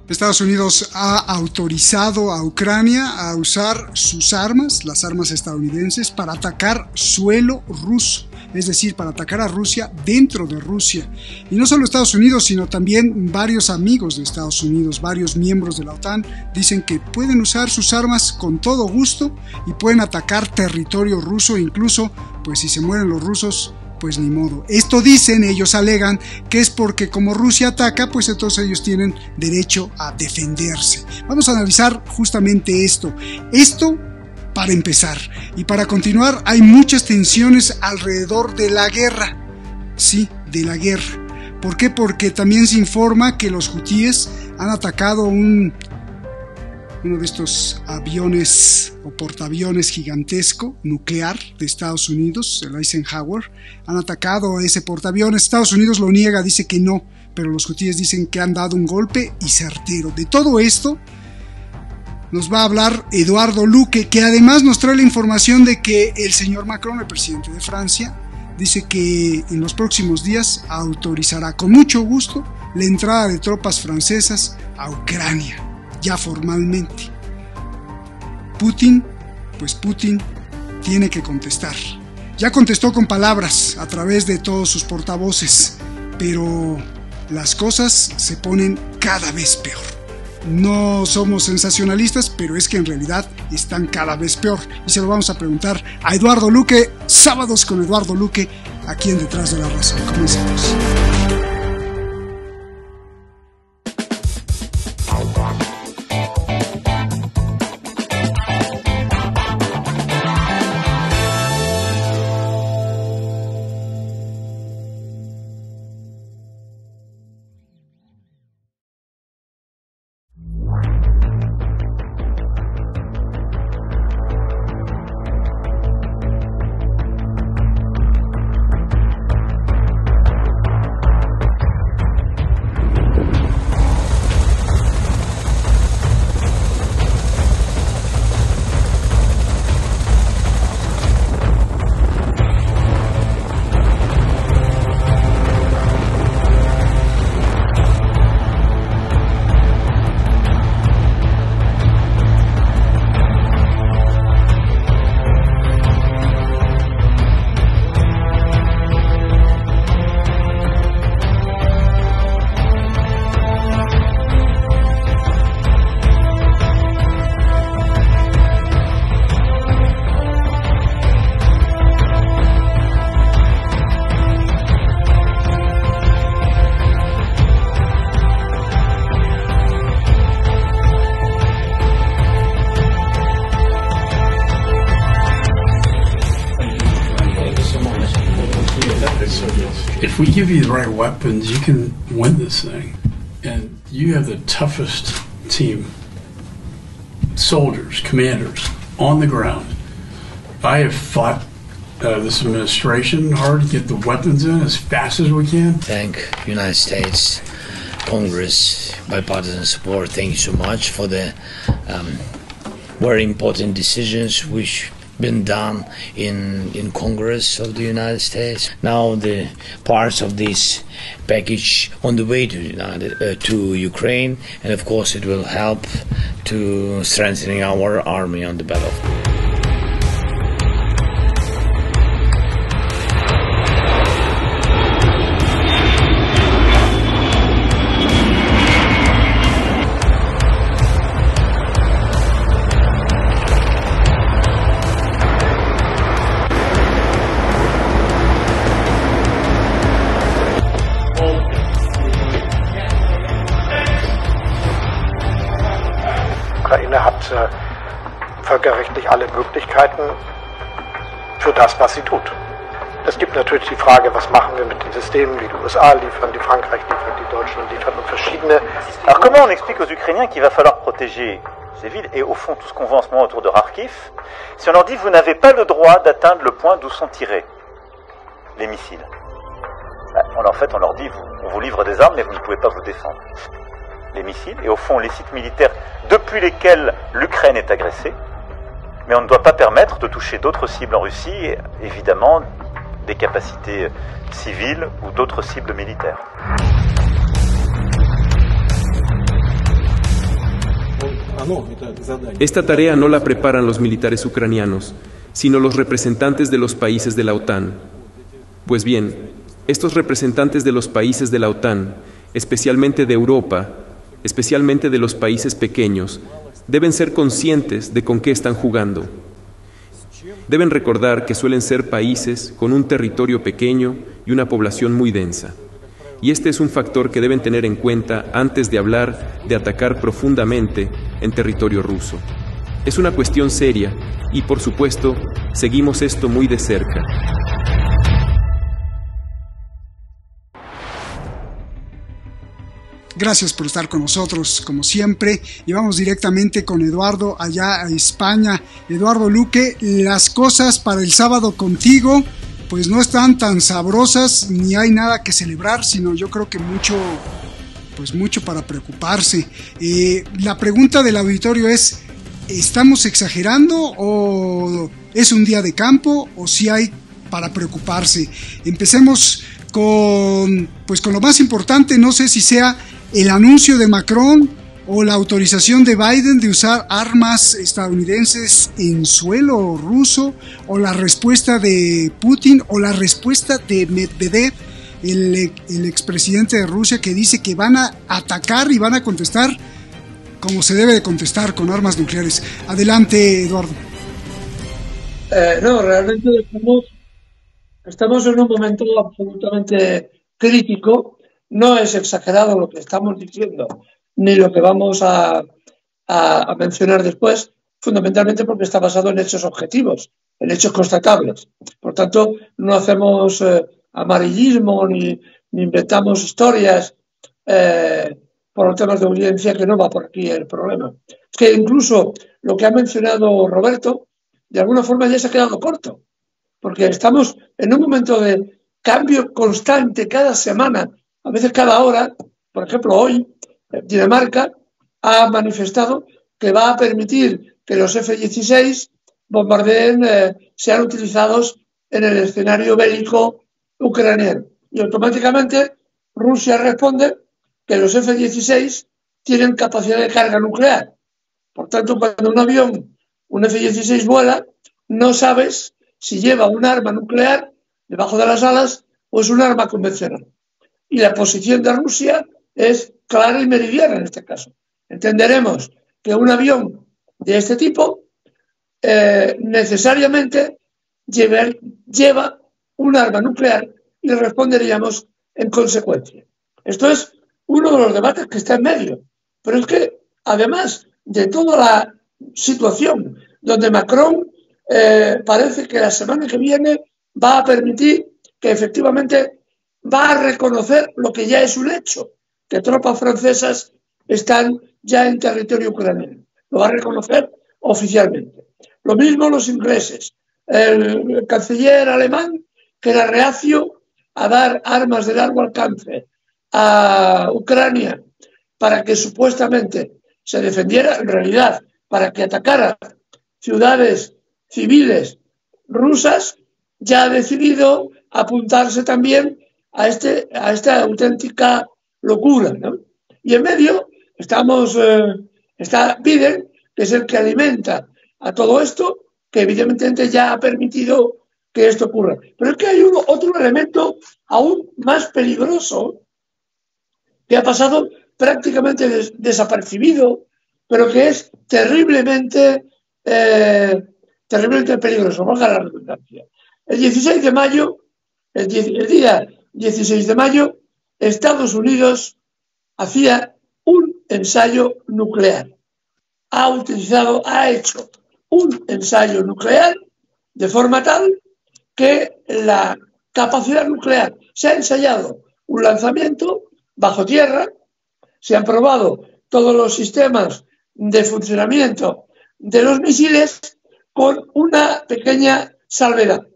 Estados Unidos ha autorizado a Ucrania a usar sus armas, las armas estadounidenses, para atacar suelo ruso, es decir, para atacar a Rusia dentro de Rusia. Y no solo Estados Unidos, sino también varios amigos de Estados Unidos, varios miembros de la OTAN, dicen que pueden usar sus armas con todo gusto y pueden atacar territorio ruso, incluso, pues si se mueren los rusos, pues ni modo. Esto dicen, ellos alegan que es porque como Rusia ataca, pues entonces ellos tienen derecho a defenderse. Vamos a analizar justamente esto. Esto para empezar. Y para continuar, hay muchas tensiones alrededor de la guerra. Sí, de la guerra. ¿Por qué? Porque también se informa que los hutíes han atacado uno de estos aviones o portaaviones gigantesco nuclear de Estados Unidos, el Eisenhower. Han atacado a ese portaaviones. Estados Unidos lo niega, dice que no, pero los hutíes dicen que han dado un golpe y certero. De todo esto nos va a hablar Eduardo Luque, que además nos trae la información de que el señor Macron, el presidente de Francia, dice que en los próximos días autorizará con mucho gusto la entrada de tropas francesas a Ucrania, ya formalmente. Putin tiene que contestar. Ya contestó con palabras a través de todos sus portavoces, pero las cosas se ponen cada vez peor. No somos sensacionalistas, pero es que en realidad están cada vez peor. Y se lo vamos a preguntar a Eduardo Luque, Sábados con Eduardo Luque, aquí en Detrás de la Razón. Comencemos. If we give you the right weapons, you can win this thing. And you have the toughest team, soldiers, commanders, on the ground. I have fought this administration hard to get the weapons in as fast as we can. Thank United States Congress, bipartisan support. Thank you so much for the very important decisions which been done in Congress of the United States. Now the parts of this package on the way to Ukraine, and of course it will help to strengthening our army on the battlefield. Hat völkerrechtlich alle Möglichkeiten für das, was sie tut. Es gibt natürlich die Frage, was machen wir mit den Systemen, die USA liefern, die Frankreich liefert, die Deutschland liefert und verschiedene. Alors comment on explique aux Ukrainiens qu'il va falloir protéger ces villes et au fond tout ce qu'on voit en ce moment autour de Kharkiv, si on leur dit vous n'avez pas le droit d'atteindre le point d'où sont tirés les missiles? En fait on leur dit on vous livre des armes mais vous ne pouvez pas vous défendre. Les missiles et au fond les sites militaires depuis lesquels l'Ukraine est agressée, mais on ne doit pas permettre de toucher d'autres cibles en Russie, et évidemment des capacités civiles ou d'autres cibles militaires. Esta tarea no la preparan los militares ucranianos, sino los representantes de los países de la OTAN. Pues bien, estos representantes de los países de la OTAN, especialmente de Europa, especialmente de los países pequeños, deben ser conscientes de con qué están jugando. Deben recordar que suelen ser países con un territorio pequeño y una población muy densa. Y este es un factor que deben tener en cuenta antes de hablar de atacar profundamente en territorio ruso. Es una cuestión seria y, por supuesto, seguimos esto muy de cerca. Gracias por estar con nosotros, como siempre. Y vamos directamente con Eduardo allá a España. Eduardo Luque, las cosas para el sábado contigo pues no están tan sabrosas, ni hay nada que celebrar, sino yo creo que mucho para preocuparse. La pregunta del auditorio es, ¿estamos exagerando o es un día de campo o si hay para preocuparse? Empecemos con lo más importante, no sé si sea el anuncio de Macron o la autorización de Biden de usar armas estadounidenses en suelo ruso, o la respuesta de Putin, o la respuesta de Medvedev, el expresidente de Rusia, que dice que van a atacar y van a contestar como se debe de contestar, con armas nucleares. Adelante, Eduardo. No, realmente estamos en un momento absolutamente crítico. No es exagerado lo que estamos diciendo, ni lo que vamos a mencionar después, fundamentalmente porque está basado en hechos objetivos, en hechos constatables. Por tanto, no hacemos amarillismo ni inventamos historias por los temas de audiencia, que no va por aquí el problema. Es que incluso lo que ha mencionado Roberto, de alguna forma ya se ha quedado corto, porque estamos en un momento de cambio constante cada semana, a veces cada hora. Por ejemplo, hoy Dinamarca ha manifestado que va a permitir que los F-16 bombardeen, sean utilizados en el escenario bélico ucraniano. Y automáticamente Rusia responde que los F-16 tienen capacidad de carga nuclear. Por tanto, cuando un F-16 vuela, no sabes si lleva un arma nuclear debajo de las alas o es un arma convencional. Y la posición de Rusia es clara y meridiana en este caso. Entenderemos que un avión de este tipo necesariamente lleva un arma nuclear y responderíamos en consecuencia. Esto es uno de los debates que está en medio. Pero es que, además de toda la situación donde Macron parece que la semana que viene va a permitir que efectivamente va a reconocer lo que ya es un hecho, que tropas francesas están ya en territorio ucraniano. Lo va a reconocer oficialmente. Lo mismo los ingleses. El canciller alemán, que era reacio a dar armas de largo alcance a Ucrania para que supuestamente se defendiera, en realidad para que atacara ciudades civiles rusas, ya ha decidido apuntarse también a esta auténtica locura, ¿no? Y en medio está Biden, que es el que alimenta a todo esto, que evidentemente ya ha permitido que esto ocurra. Pero es que hay otro elemento aún más peligroso que ha pasado prácticamente desapercibido, pero que es terriblemente peligroso, valga la redundancia. El 16 de mayo, el día 16 de mayo, Estados Unidos hacía un ensayo nuclear. Ha hecho un ensayo nuclear de forma tal que la capacidad nuclear, se ha ensayado un lanzamiento bajo tierra, se han probado todos los sistemas de funcionamiento de los misiles con una pequeña salvedad.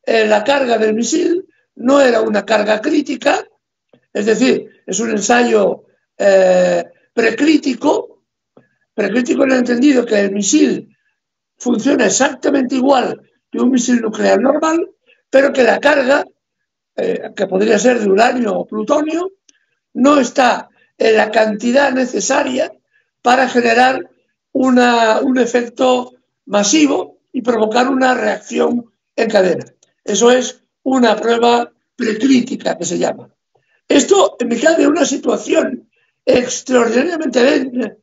La carga del misil no era una carga crítica, es decir, es un ensayo precrítico en el entendido que el misil funciona exactamente igual que un misil nuclear normal, pero que la carga, que podría ser de uranio o plutonio, no está en la cantidad necesaria para generar un efecto masivo y provocar una reacción en cadena. Eso es una prueba precrítica que se llama. Esto, en mitad de una situación extraordinariamente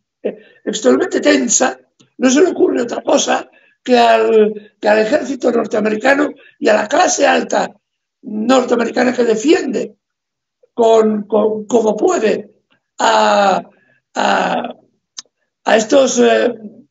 tensa, no se le ocurre otra cosa que al ejército norteamericano y a la clase alta norteamericana que defiende como puede a estos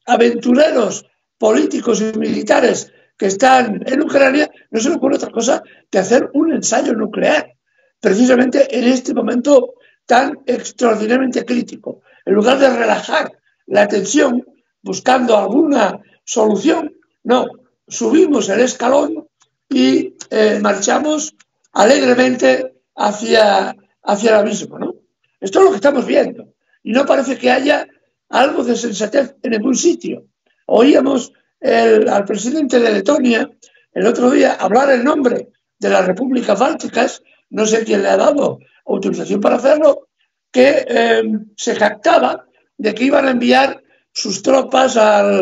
aventureros políticos y militares que están en Ucrania, no se le ocurre otra cosa que hacer un ensayo nuclear, precisamente en este momento tan extraordinariamente crítico. En lugar de relajar la tensión buscando alguna solución, no, subimos el escalón y marchamos alegremente hacia el abismo, ¿no? Esto es lo que estamos viendo. Y no parece que haya algo de sensatez en ningún sitio. Oíamos al presidente de Letonia el otro día hablar en nombre de las repúblicas bálticas, no sé quién le ha dado autorización para hacerlo, que se jactaba de que iban a enviar sus tropas a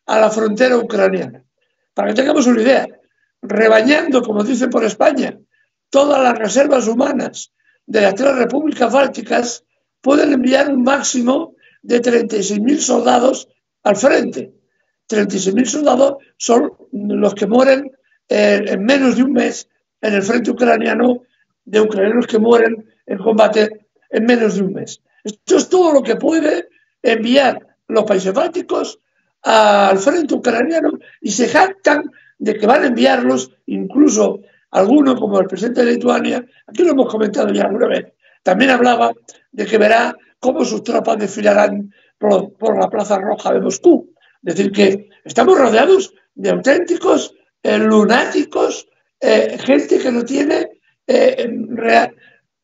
la frontera ucraniana. Para que tengamos una idea, rebañando, como dicen por España, todas las reservas humanas de las 3 repúblicas bálticas, pueden enviar un máximo de 36.000 soldados al frente. 36.000 soldados son los que mueren en menos de un mes en el frente ucraniano, de ucranianos que mueren en combate en menos de un mes. Esto es todo lo que puede enviar los países bálticos al frente ucraniano y se jactan de que van a enviarlos, incluso algunos como el presidente de Lituania, aquí lo hemos comentado ya alguna vez, también hablaba de que verá cómo sus tropas desfilarán por la Plaza Roja de Moscú. Es decir, que estamos rodeados de auténticos lunáticos, gente que no tiene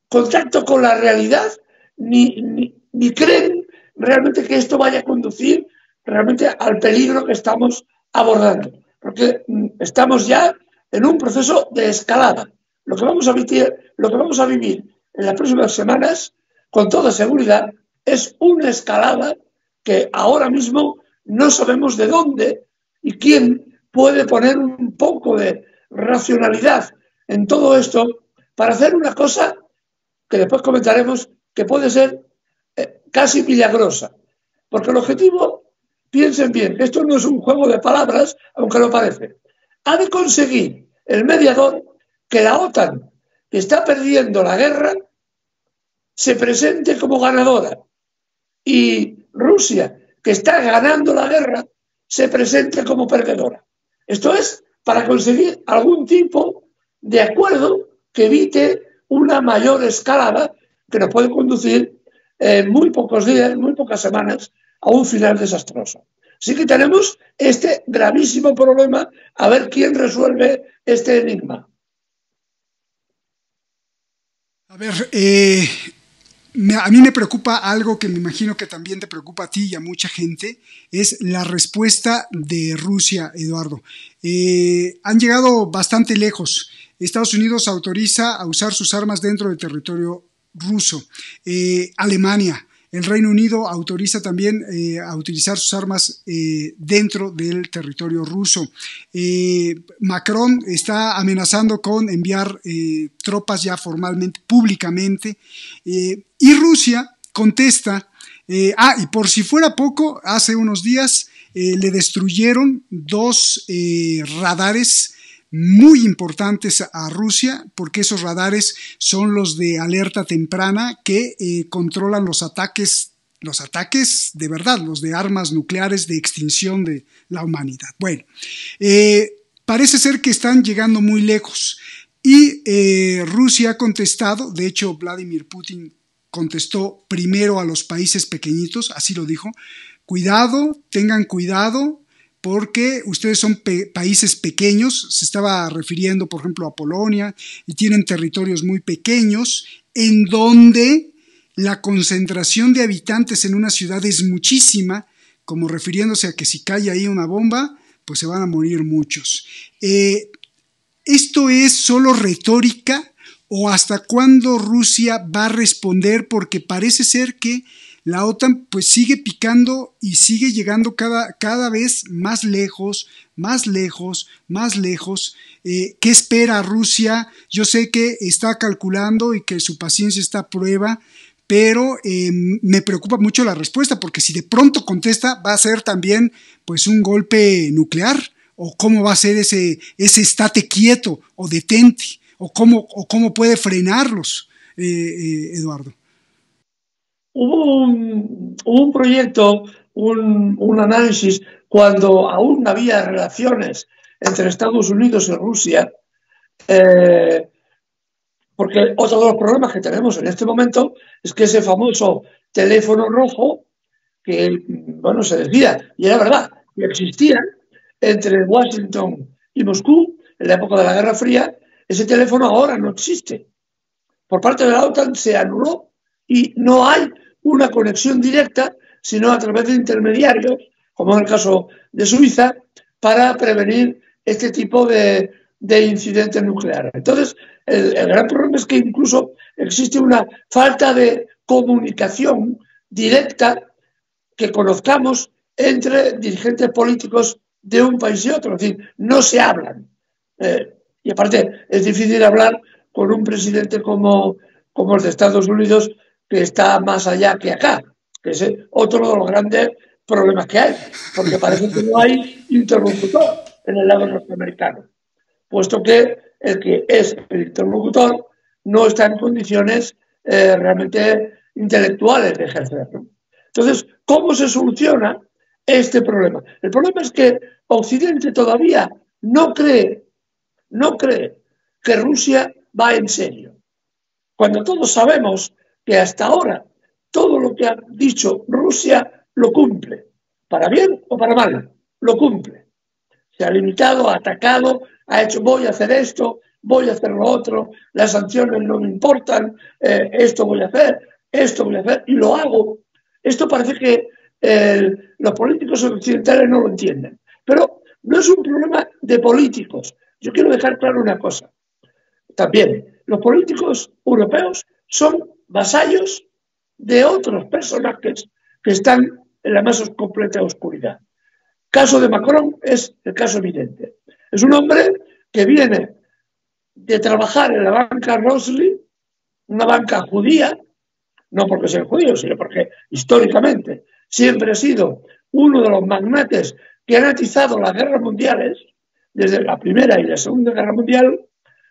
contacto con la realidad ni creen realmente que esto vaya a conducir realmente al peligro que estamos abordando. Porque estamos ya en un proceso de escalada. Lo que vamos a vivir en las próximas semanas, con toda seguridad, es una escalada que ahora mismo no sabemos de dónde y quién puede poner un poco de racionalidad en todo esto para hacer una cosa que después comentaremos que puede ser casi milagrosa. Porque el objetivo, piensen bien, que esto no es un juego de palabras, aunque lo parece. Ha de conseguir el mediador que la OTAN, que está perdiendo la guerra, se presente como ganadora y Rusia, que está ganando la guerra, se presente como perdedora. Esto es para conseguir algún tipo de acuerdo que evite una mayor escalada que nos puede conducir en muy pocos días, muy pocas semanas, a un final desastroso. Así que tenemos este gravísimo problema, a ver quién resuelve este enigma. A ver, a mí me preocupa algo que me imagino que también te preocupa a ti y a mucha gente, es la respuesta de Rusia, Eduardo. Han llegado bastante lejos. Estados Unidos autoriza a usar sus armas dentro del territorio ruso. Alemania, el Reino Unido autoriza también a utilizar sus armas dentro del territorio ruso. Macron está amenazando con enviar tropas ya formalmente, públicamente. Y Rusia contesta. Y por si fuera poco, hace unos días le destruyeron 2 radares muy importantes a Rusia, porque esos radares son los de alerta temprana que controlan los ataques de verdad, los de armas nucleares de extinción de la humanidad. Bueno, parece ser que están llegando muy lejos y Rusia ha contestado, de hecho Vladimir Putin contestó primero a los países pequeñitos, así lo dijo, cuidado, tengan cuidado, porque ustedes son países pequeños, se estaba refiriendo por ejemplo a Polonia, y tienen territorios muy pequeños, en donde la concentración de habitantes en una ciudad es muchísima, como refiriéndose a que si cae ahí una bomba, pues se van a morir muchos. ¿Esto es solo retórica o hasta cuándo Rusia va a responder? Porque parece ser que la OTAN pues sigue picando y sigue llegando cada vez más lejos, más lejos, más lejos. ¿Qué espera Rusia? Yo sé que está calculando y que su paciencia está a prueba, pero me preocupa mucho la respuesta, porque si de pronto contesta, va a ser también pues un golpe nuclear, o cómo va a ser ese estate quieto o detente, o cómo puede frenarlos, Eduardo. Hubo un proyecto, un análisis, cuando aún no había relaciones entre Estados Unidos y Rusia, porque otro de los problemas que tenemos en este momento es que ese famoso teléfono rojo, que bueno, se decía, y era verdad, que existía entre Washington y Moscú en la época de la Guerra Fría, ese teléfono ahora no existe. Por parte de la OTAN se anuló y no hay una conexión directa, sino a través de intermediarios, como en el caso de Suiza, para prevenir este tipo de incidentes nucleares. Entonces, el gran problema es que incluso existe una falta de comunicación directa que conozcamos entre dirigentes políticos de un país y otro. Es decir, no se hablan. Y aparte, es difícil hablar con un presidente como el de Estados Unidos, que está más allá que acá, que es otro de los grandes problemas que hay, porque parece que no hay interlocutor en el lado norteamericano, puesto que el que es el interlocutor no está en condiciones realmente intelectuales de ejercerlo. Entonces, ¿cómo se soluciona este problema? El problema es que Occidente todavía no cree que Rusia va en serio, cuando todos sabemos que hasta ahora todo lo que ha dicho Rusia lo cumple, para bien o para mal, lo cumple. Se ha limitado, ha atacado, ha hecho voy a hacer esto, voy a hacer lo otro, las sanciones no me importan, esto voy a hacer y lo hago. Esto parece que los políticos occidentales no lo entienden, pero no es un problema de políticos. Yo quiero dejar claro una cosa. También, los políticos europeos son vasallos de otros personajes que están en la más completa oscuridad. El caso de Macron es el caso evidente. Es un hombre que viene de trabajar en la banca Rothschild, una banca judía, no porque sea judío, sino porque históricamente siempre ha sido uno de los magnates que han atizado las guerras mundiales, desde la Primera y la Segunda Guerra Mundial.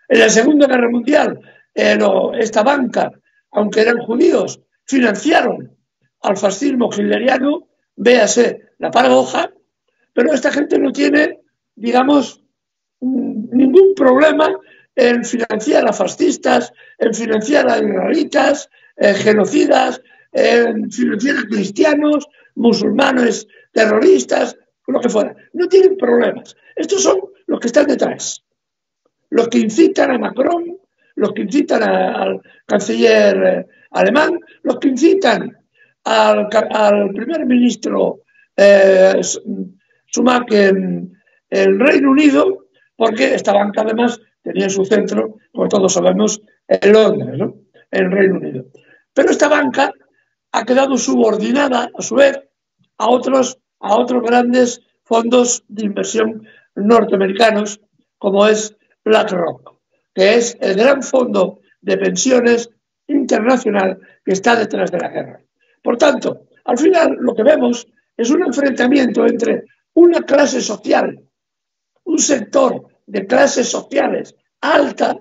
En la Segunda Guerra Mundial, esta banca, aunque eran judíos, financiaron al fascismo hitleriano, véase la paradoja, pero esta gente no tiene, digamos, ningún problema en financiar a fascistas, en financiar a israelitas, genocidas, en financiar a cristianos, musulmanes, terroristas, lo que fuera. No tienen problemas. Estos son los que están detrás. Los que incitan a Macron, los que incitan al canciller alemán, los que incitan al primer ministro Sunak en el Reino Unido, porque esta banca además tenía su centro, como todos sabemos, en Londres, ¿no? En el Reino Unido. Pero esta banca ha quedado subordinada, a su vez, a otros grandes fondos de inversión norteamericanos, como es BlackRock, que es el gran fondo de pensiones internacional que está detrás de la guerra. Por tanto, al final lo que vemos es un enfrentamiento entre una clase social, un sector de clases sociales alta,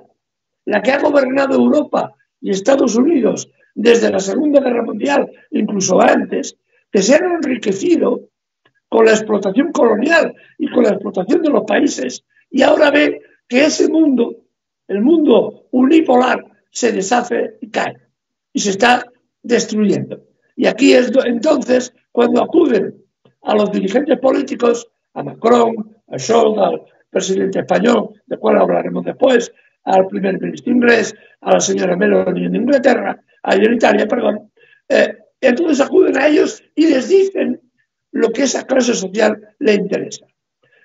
la que ha gobernado Europa y Estados Unidos desde la Segunda Guerra Mundial, incluso antes, que se han enriquecido con la explotación colonial y con la explotación de los países, y ahora ve que ese mundo, el mundo unipolar, se deshace y cae, y se está destruyendo. Y aquí es entonces cuando acuden a los dirigentes políticos, a Macron, a Scholz, al presidente español, del cual hablaremos después, al primer ministro inglés, a la señora Meloni en Inglaterra, en Italia, perdón. Entonces acuden a ellos y les dicen lo que esa clase social le interesa.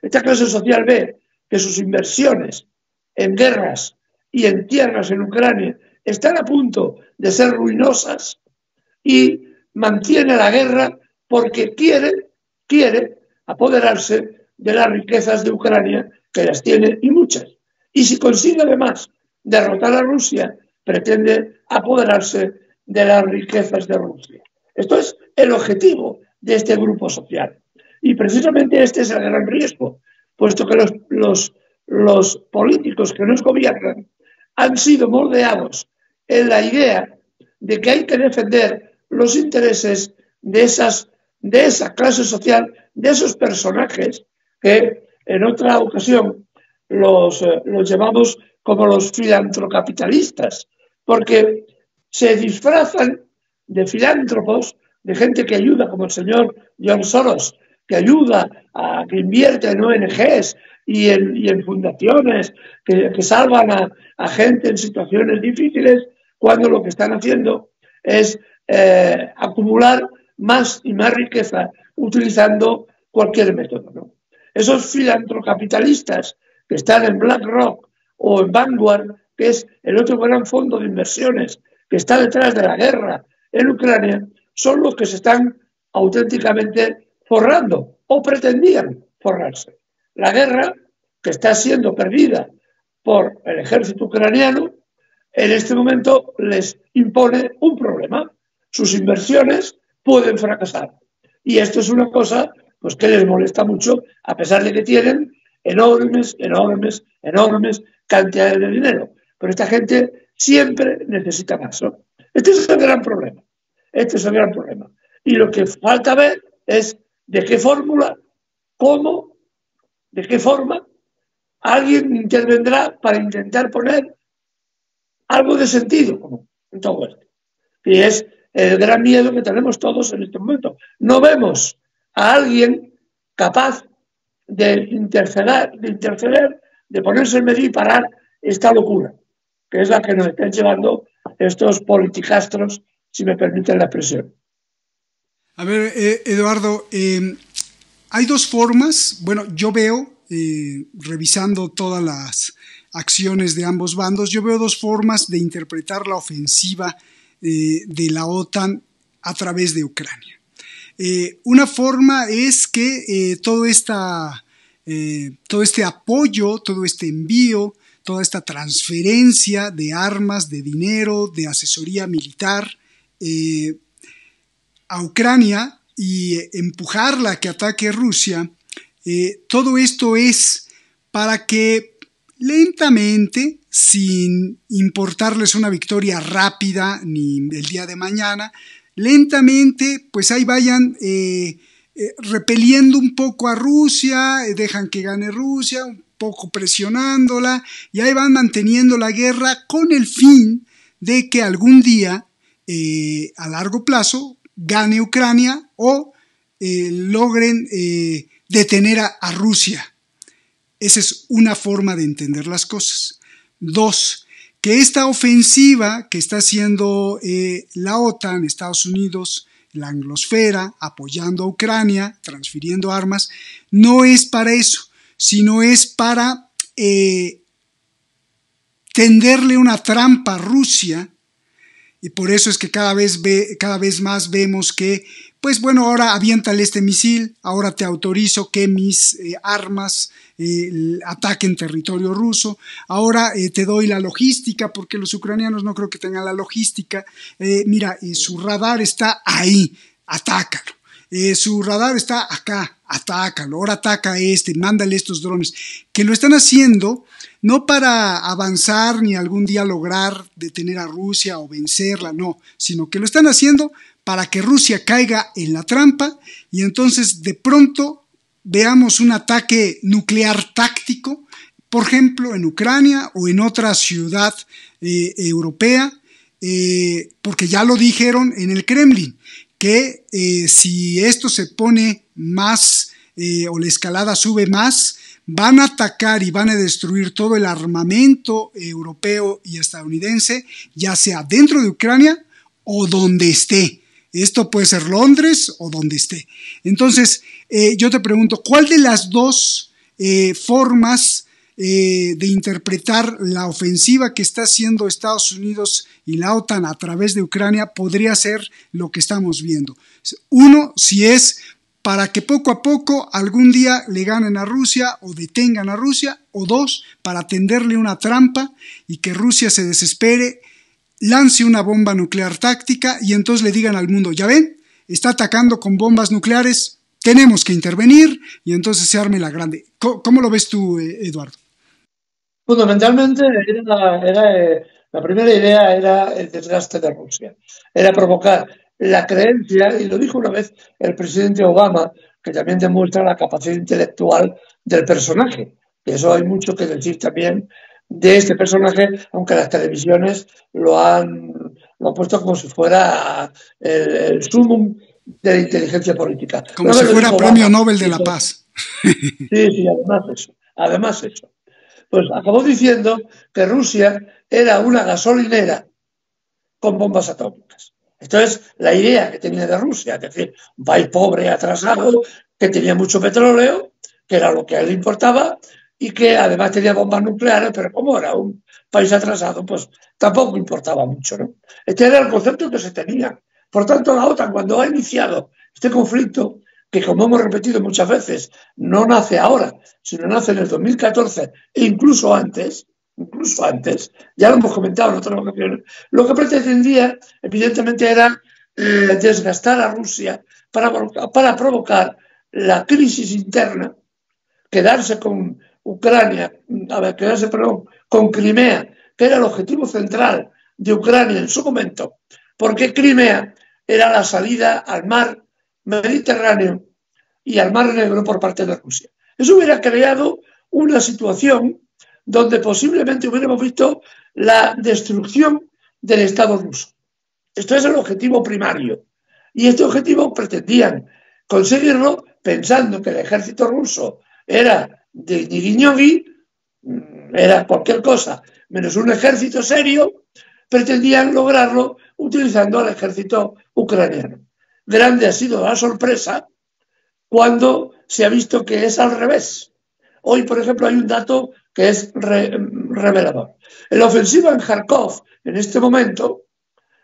Esta clase social ve que sus inversiones en guerras y en tierras en Ucrania están a punto de ser ruinosas y mantiene la guerra porque quiere apoderarse de las riquezas de Ucrania, que las tiene y muchas. Y si consigue además derrotar a Rusia, pretende apoderarse de las riquezas de Rusia. Esto es el objetivo de este grupo social. Y precisamente este es el gran riesgo, puesto que los políticos que nos gobiernan han sido moldeados en la idea de que hay que defender los intereses de esa clase social, de esos personajes que en otra ocasión los llamamos como los filantrocapitalistas, porque se disfrazan de filántropos, de gente que ayuda, como el señor George Soros, que ayuda, que invierte en ONGs y en fundaciones, que salvan a gente en situaciones difíciles, cuando lo que están haciendo es acumular más y más riqueza utilizando cualquier método, ¿no? Esos filantrocapitalistas que están en BlackRock o en Vanguard, que es el otro gran fondo de inversiones que está detrás de la guerra en Ucrania, son los que se están auténticamente forrando o pretendían forrarse. La guerra, que está siendo perdida por el ejército ucraniano, en este momento les impone un problema. Sus inversiones pueden fracasar. Y esto es una cosa pues, que les molesta mucho, a pesar de que tienen enormes cantidades de dinero. Pero esta gente siempre necesita más, ¿no? Este es el gran problema. Este es el gran problema. Y lo que falta ver es de qué fórmula, cómo, de qué forma alguien intervendrá para intentar poner algo de sentido como en todo esto. Y es el gran miedo que tenemos todos en este momento. No vemos a alguien capaz de interceder, de ponerse en medio y parar esta locura, que es la que nos están llevando estos politicastros, si me permiten la expresión. A ver, Eduardo, hay dos formas. Bueno, yo veo, revisando todas las acciones de ambos bandos, yo veo dos formas de interpretar la ofensiva de la OTAN a través de Ucrania. Una forma es que todo este apoyo, todo este envío, toda esta transferencia de armas, de dinero, de asesoría militar a Ucrania y empujarla a que ataque Rusia, todo esto es para que lentamente, sin importarles una victoria rápida ni el día de mañana, lentamente pues ahí vayan repeliendo un poco a Rusia, dejan que gane Rusia, un poco presionándola, y ahí van manteniendo la guerra con el fin de que algún día a largo plazo gane Ucrania o logren detener a Rusia. Esa es una forma de entender las cosas. Dos, que esta ofensiva que está haciendo la OTAN, Estados Unidos, la anglosfera, apoyando a Ucrania, transfiriendo armas, no es para eso, sino es para tenderle una trampa a Rusia. Y por eso es que cada vez más vemos que, pues bueno, ahora aviéntale este misil, ahora te autorizo que mis armas ataquen territorio ruso, ahora te doy la logística, porque los ucranianos no creo que tengan la logística. Mira, su radar está ahí, atácalo. Su radar está acá, atácalo, ahora ataca mándale estos drones, que lo están haciendo no para avanzar ni algún día lograr detener a Rusia o vencerla, no, sino que lo están haciendo para que Rusia caiga en la trampa y entonces de pronto veamos un ataque nuclear táctico, por ejemplo en Ucrania o en otra ciudad europea, porque ya lo dijeron en el Kremlin, que si esto se pone más o la escalada sube más, van a atacar y van a destruir todo el armamento europeo y estadounidense, ya sea dentro de Ucrania o donde esté. Esto puede ser Londres o donde esté. Entonces, yo te pregunto, ¿cuál de las dos formas de interpretar la ofensiva que está haciendo Estados Unidos y la OTAN a través de Ucrania podría ser lo que estamos viendo. Uno, si es para que poco a poco algún día le ganen a Rusia o detengan a Rusia, o dos, para tenderle una trampa y que Rusia se desespere, lance una bomba nuclear táctica y entonces le digan al mundo, ya ven, está atacando con bombas nucleares, tenemos que intervenir y entonces se arme la grande. ¿Cómo lo ves tú, Eduardo? Fundamentalmente, la primera idea era el desgaste de Rusia, era provocar la creencia, y lo dijo una vez el presidente Obama, que también demuestra la capacidad intelectual del personaje. Y eso hay mucho que decir también de este personaje, aunque las televisiones lo han puesto como si fuera el sumum de la inteligencia política. Como si fuera premio Nobel de la Paz. Sí, además eso. Pues acabó diciendo que Rusia era una gasolinera con bombas atómicas. Esto es la idea que tenía de Rusia, es decir, un país pobre, atrasado, que tenía mucho petróleo, que era lo que a él le importaba, y que además tenía bombas nucleares, pero como era un país atrasado, pues tampoco importaba mucho, ¿no? Este era el concepto que se tenía. Por tanto, la OTAN, cuando ha iniciado este conflicto, que como hemos repetido muchas veces, no nace ahora, sino nace en el 2014 e incluso antes, ya lo hemos comentado en otras ocasiones, lo que pretendía, evidentemente, era desgastar a Rusia para provocar la crisis interna, quedarse con con Crimea, que era el objetivo central de Ucrania en su momento, porque Crimea era la salida al mar Mediterráneo y al Mar Negro por parte de Rusia. Eso hubiera creado una situación donde posiblemente hubiéramos visto la destrucción del Estado ruso. Esto es el objetivo primario. Y este objetivo pretendían conseguirlo pensando que el ejército ruso era de ñigui-ñogui, era cualquier cosa, menos un ejército serio, pretendían lograrlo utilizando al ejército ucraniano. Grande ha sido la sorpresa cuando se ha visto que es al revés. Hoy, por ejemplo, hay un dato que es revelador. En la ofensiva en Kharkov, en este momento,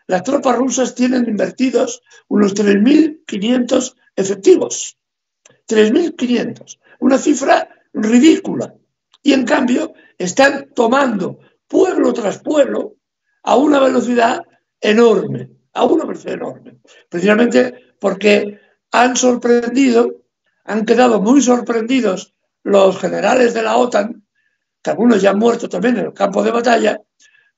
las tropas rusas tienen invertidos unos 3.500 efectivos. 3.500. Una cifra ridícula. Y en cambio, están tomando pueblo tras pueblo a una velocidad enorme. Precisamente porque han quedado muy sorprendidos los generales de la OTAN, que algunos ya han muerto también en el campo de batalla,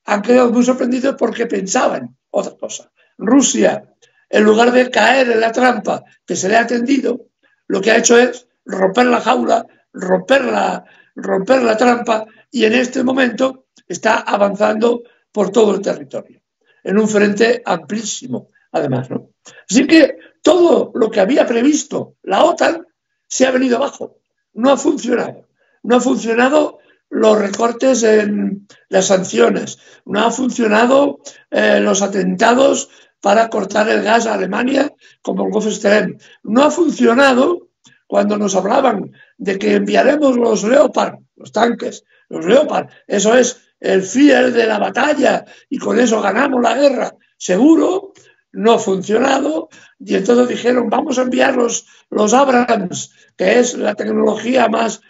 han quedado muy sorprendidos porque pensaban otra cosa. Rusia, en lugar de caer en la trampa que se le ha tendido, lo que ha hecho es romper la jaula, romper la trampa, y en este momento está avanzando por todo el territorio, en un frente amplísimo, además, ¿no? Así que todo lo que había previsto la OTAN se ha venido abajo. No ha funcionado. No ha funcionado los recortes en las sanciones. No ha funcionado los atentados para cortar el gas a Alemania, como el Gulf Stream. No ha funcionado cuando nos hablaban de que enviaremos los Leopard, los tanques, los Leopard. Eso es el fiel de la batalla y con eso ganamos la guerra. Seguro. No ha funcionado, y entonces dijeron, vamos a enviar los Abrams, que es la tecnología más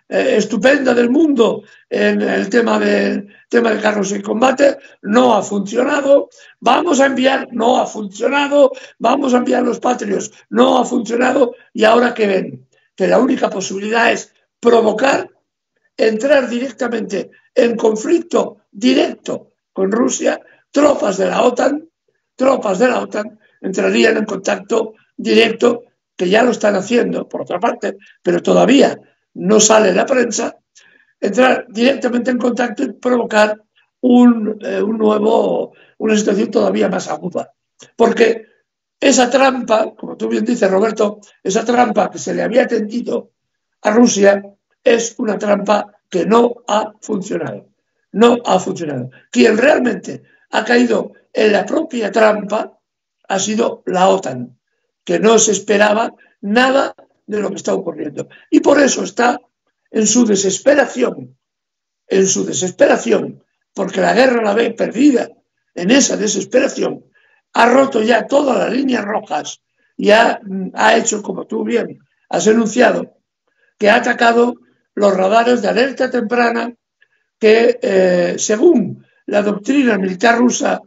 estupenda del mundo en el tema de carros en combate. No ha funcionado. No ha funcionado. Vamos a enviar los Patriots. No ha funcionado. Y ahora que ven que la única posibilidad es provocar, entrar directamente en conflicto directo con Rusia, tropas de la OTAN entrarían en contacto directo, que ya lo están haciendo, por otra parte, pero todavía no sale en la prensa, entrar directamente en contacto y provocar una situación todavía más aguda. Porque esa trampa, como tú bien dices, Roberto, esa trampa que se le había tendido a Rusia es una trampa que no ha funcionado. No ha funcionado. Quien realmente ha caído en la propia trampa ha sido la OTAN, que no se esperaba nada de lo que está ocurriendo. Y por eso está en su desesperación, porque la guerra la ve perdida, en esa desesperación, ha roto ya todas las líneas rojas y ha hecho, como tú bien has enunciado, que ha atacado los radares de alerta temprana que, según la doctrina militar rusa,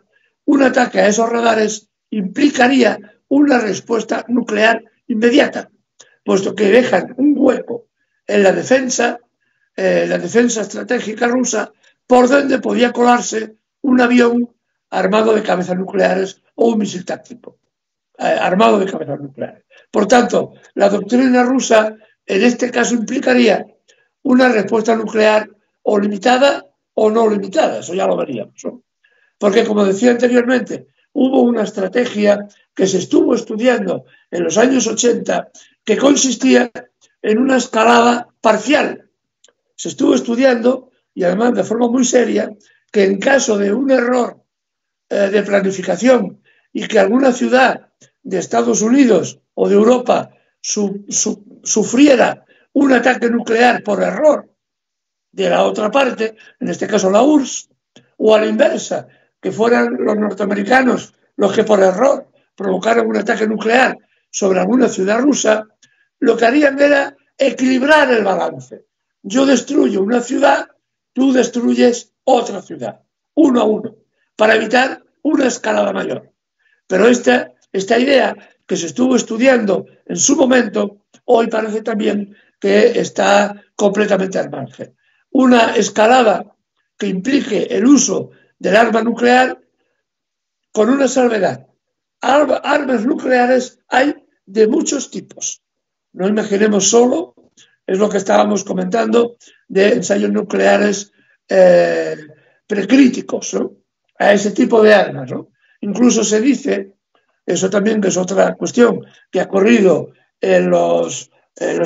un ataque a esos radares implicaría una respuesta nuclear inmediata, puesto que dejan un hueco en la defensa estratégica rusa por donde podía colarse un avión armado de cabezas nucleares o un misil táctico armado de cabezas nucleares. Por tanto, la doctrina rusa en este caso implicaría una respuesta nuclear o limitada o no limitada, eso ya lo veríamos, ¿no? Porque, como decía anteriormente, hubo una estrategia que se estuvo estudiando en los años 80 que consistía en una escalada parcial. Se estuvo estudiando, y además de forma muy seria, que en caso de un error de planificación y que alguna ciudad de Estados Unidos o de Europa sufriera un ataque nuclear por error de la otra parte, en este caso la URSS, o a la inversa, que fueran los norteamericanos los que por error provocaran un ataque nuclear sobre alguna ciudad rusa, lo que harían era equilibrar el balance. Yo destruyo una ciudad, tú destruyes otra ciudad, 1 a 1, para evitar una escalada mayor. Pero esta idea que se estuvo estudiando en su momento, hoy parece también que está completamente al margen. Una escalada que implique el uso del arma nuclear con una salvedad. Armas nucleares hay de muchos tipos. No imaginemos solo, es lo que estábamos comentando, de ensayos nucleares precríticos, ¿no? A ese tipo de armas, ¿no? Incluso se dice, eso también que es otra cuestión que ha corrido en los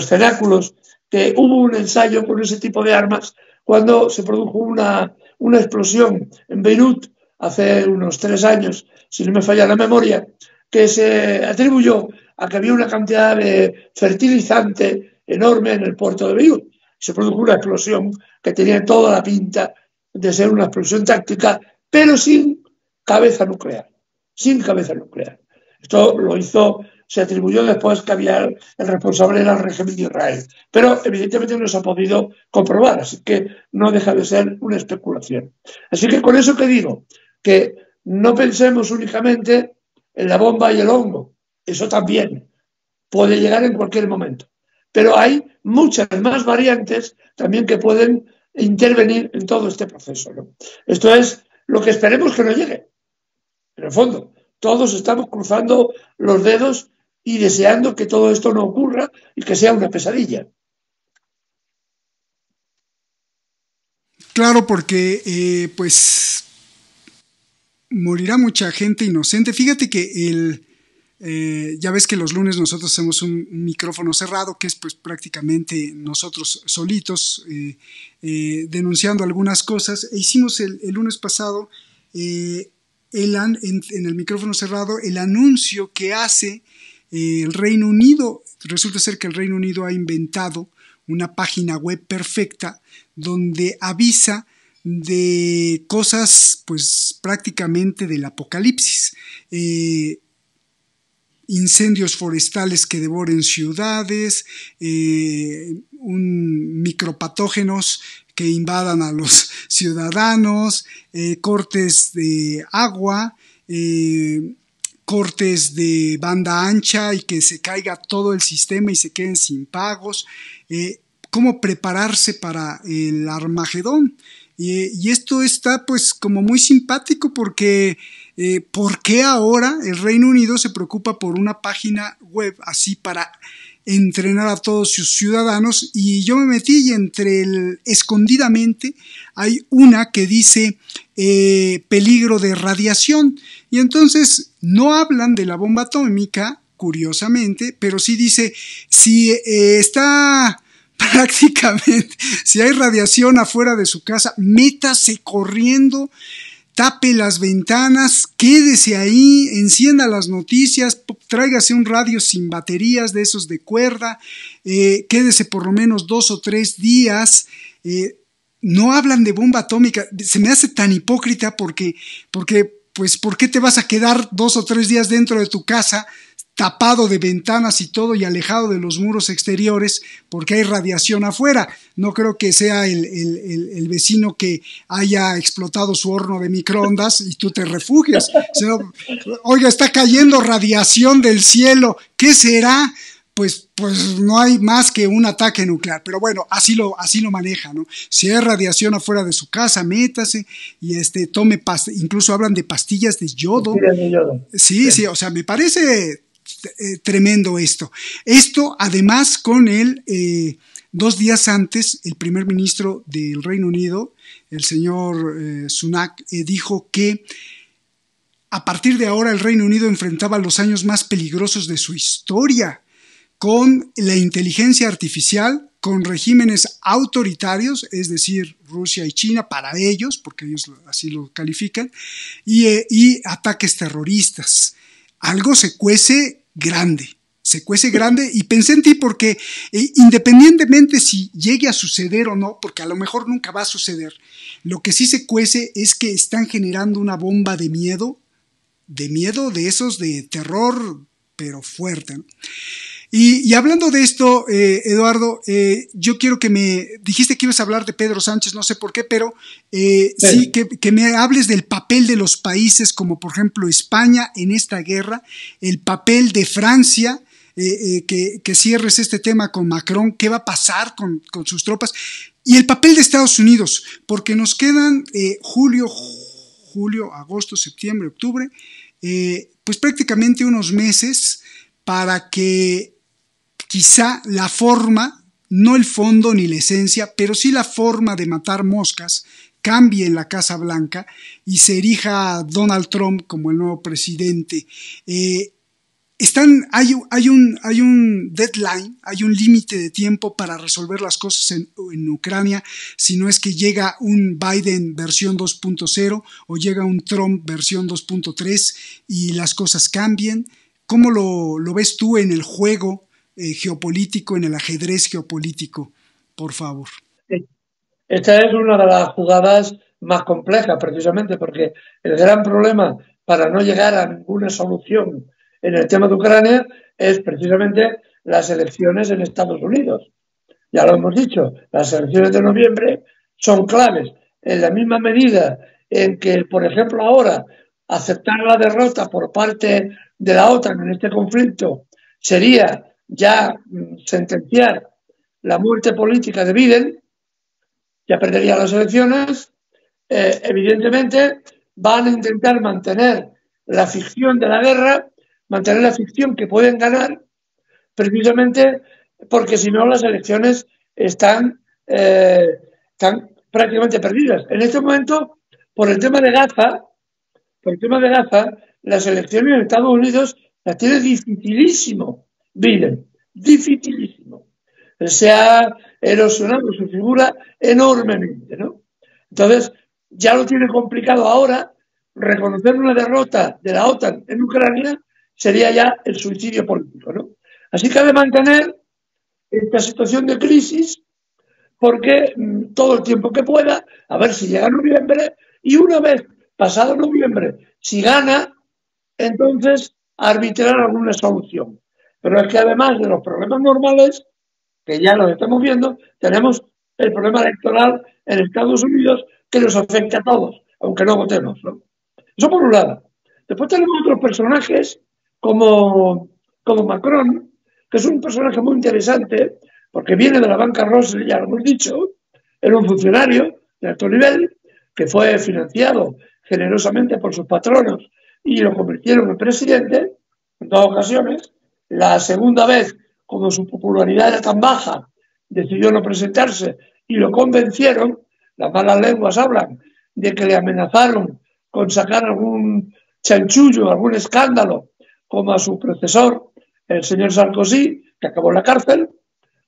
cenáculos, que hubo un ensayo con ese tipo de armas cuando se produjo una explosión en Beirut hace unos 3 años, si no me falla la memoria, que se atribuyó a que había una cantidad de fertilizante enorme en el puerto de Beirut. Se produjo una explosión que tenía toda la pinta de ser una explosión táctica, pero sin cabeza nuclear. Sin cabeza nuclear. Esto se atribuyó después que había el responsable era el régimen de Israel. Pero evidentemente no se ha podido comprobar, así que no deja de ser una especulación. Así que con eso que digo, que no pensemos únicamente en la bomba y el hongo. Eso también puede llegar en cualquier momento. Pero hay muchas más variantes también que pueden intervenir en todo este proceso, ¿no? Esto es lo que esperemos que no llegue. En el fondo, todos estamos cruzando los dedos y deseando que todo esto no ocurra y que sea una pesadilla. Claro, porque pues morirá mucha gente inocente. Fíjate que ya ves que los lunes nosotros hacemos un micrófono cerrado, que es pues prácticamente nosotros solitos denunciando algunas cosas. E hicimos el lunes pasado en el micrófono cerrado el anuncio que hace el Reino Unido. Resulta ser que el Reino Unido ha inventado una página web perfecta donde avisa de cosas pues prácticamente del apocalipsis. Incendios forestales que devoren ciudades, micropatógenos que invadan a los ciudadanos, cortes de agua, cortes de banda ancha y que se caiga todo el sistema y se queden sin pagos, cómo prepararse para el Armagedón. Y esto está pues como muy simpático porque ¿por qué ahora el Reino Unido se preocupa por una página web así para entrenar a todos sus ciudadanos? Y yo me metí y escondidamente hay una que dice peligro de radiación, y entonces no hablan de la bomba atómica, curiosamente, pero sí dice si está prácticamente, si hay radiación afuera de su casa, métase corriendo, tape las ventanas, quédese ahí, encienda las noticias, tráigase un radio sin baterías de esos de cuerda, quédese por lo menos 2 o 3 días. No hablan de bomba atómica. Se me hace tan hipócrita porque pues, ¿por qué te vas a quedar 2 o 3 días dentro de tu casa, tapado de ventanas y todo y alejado de los muros exteriores porque hay radiación afuera? No creo que sea el vecino que haya explotado su horno de microondas y tú te refugias. Oiga, está cayendo radiación del cielo, ¿qué será? Pues no hay más que un ataque nuclear, pero bueno, así lo maneja, ¿no? Si hay radiación afuera de su casa, métase y tome incluso hablan de pastillas de yodo. Sí, o sea, me parece tremendo esto. Esto además con 2 días antes, el primer ministro del Reino Unido, el señor Sunak, dijo que a partir de ahora el Reino Unido enfrentaba los años más peligrosos de su historia, con la inteligencia artificial, con regímenes autoritarios, es decir, Rusia y China, para ellos, porque ellos así lo califican, y ataques terroristas. Algo se cuece grande, y pensé en ti porque independientemente si llegue a suceder o no, porque a lo mejor nunca va a suceder, lo que sí se cuece es que están generando una bomba de miedo de esos de terror, pero fuerte, ¿no? Y hablando de esto, Eduardo, yo quiero que dijiste que ibas a hablar de Pedro Sánchez, no sé por qué, pero sí, que me hables del papel de los países como por ejemplo España en esta guerra, el papel de Francia, que cierres este tema con Macron, qué va a pasar con sus tropas, y el papel de Estados Unidos, porque nos quedan julio, agosto, septiembre, octubre, pues prácticamente unos meses para que quizá la forma, no el fondo ni la esencia, pero sí la forma de matar moscas cambie en la Casa Blanca y se erija Donald Trump como el nuevo presidente. Hay un deadline, hay un límite de tiempo para resolver las cosas en Ucrania, si no es que llega un Biden versión 2.0 o llega un Trump versión 2.3 y las cosas cambien. ¿Cómo lo ves tú en el juego geopolítico, en el ajedrez geopolítico, por favor? Esta es una de las jugadas más complejas, precisamente porque el gran problema para no llegar a ninguna solución en el tema de Ucrania es precisamente las elecciones en Estados Unidos. Ya lo hemos dicho, las elecciones de noviembre son claves. En la misma medida en que, por ejemplo, ahora aceptar la derrota por parte de la OTAN en este conflicto sería ya sentenciar la muerte política de Biden, ya perdería las elecciones. Evidentemente van a intentar mantener la ficción de la guerra, mantener la ficción que pueden ganar, precisamente porque si no las elecciones están prácticamente perdidas. En este momento, por el tema de Gaza, las elecciones en Estados Unidos las tiene dificilísimo Biden, dificilísimo. Se ha erosionado su figura enormemente, ¿no? Entonces, ya lo tiene complicado ahora. Reconocer una derrota de la OTAN en Ucrania sería ya el suicidio político, ¿no? Así que ha de mantener esta situación de crisis porque todo el tiempo que pueda, a ver si llega noviembre, y una vez pasado noviembre, si gana, entonces arbitrar alguna solución. Pero es que además de los problemas normales, que ya los estamos viendo, tenemos el problema electoral en Estados Unidos que nos afecta a todos, aunque no votemos, ¿no? Eso por un lado. Después tenemos otros personajes como Macron, que es un personaje muy interesante porque viene de la banca Rothschild, ya lo hemos dicho, era un funcionario de alto nivel que fue financiado generosamente por sus patronos y lo convirtieron en presidente en 2 ocasiones. La segunda vez, como su popularidad era tan baja, decidió no presentarse y lo convencieron. Las malas lenguas hablan de que le amenazaron con sacar algún chanchullo, algún escándalo, como a su predecesor, el señor Sarkozy, que acabó en la cárcel,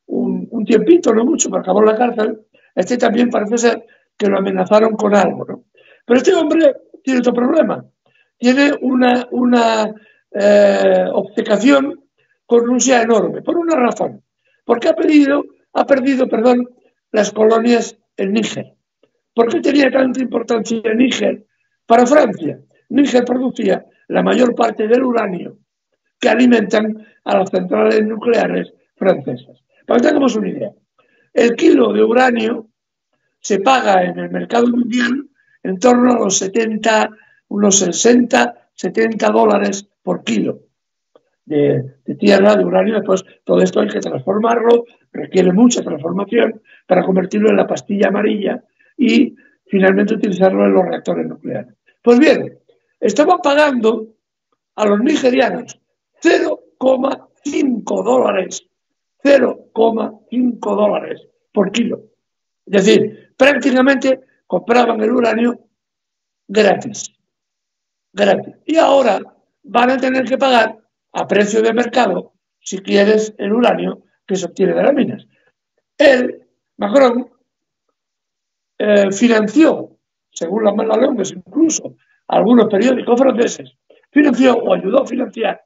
un tiempito, no mucho, pero acabó en la cárcel. Este también parece ser que lo amenazaron con algo, ¿no? Pero este hombre tiene otro problema. Tiene una obcecación con Rusia enorme, por una razón. Porque ha perdido las colonias en Níger. ¿Por qué tenía tanta importancia Níger para Francia? Níger producía la mayor parte del uranio que alimentan a las centrales nucleares francesas. Para que tengamos una idea, el kilo de uranio se paga en el mercado mundial en torno a los 60, 70 dólares por kilo de tierra, de uranio. Después todo esto hay que transformarlo, requiere mucha transformación para convertirlo en la pastilla amarilla y finalmente utilizarlo en los reactores nucleares. Pues bien, estaban pagando a los nigerianos 0,5 dólares por kilo. Es decir, prácticamente compraban el uranio gratis. Y ahora van a tener que pagar a precio de mercado si quieres el uranio que se obtiene de las minas. Macron financió, según las malas lenguas, incluso algunos periódicos franceses, financió o ayudó a financiar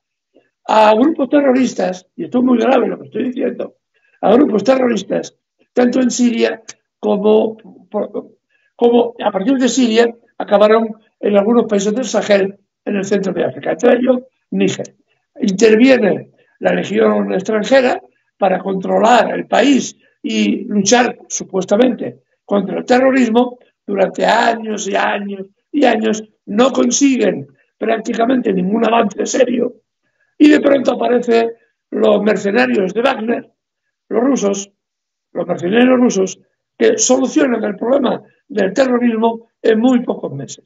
a grupos terroristas, y esto es muy grave lo que estoy diciendo, a grupos terroristas, tanto en Siria como a partir de Siria acabaron en algunos países del Sahel, en el centro de África, entre ellos Níger. Interviene la legión extranjera para controlar el país y luchar supuestamente contra el terrorismo. Durante años y años y años no consiguen prácticamente ningún avance serio y de pronto aparecen los mercenarios de Wagner, los mercenarios rusos, que solucionan el problema del terrorismo en muy pocos meses.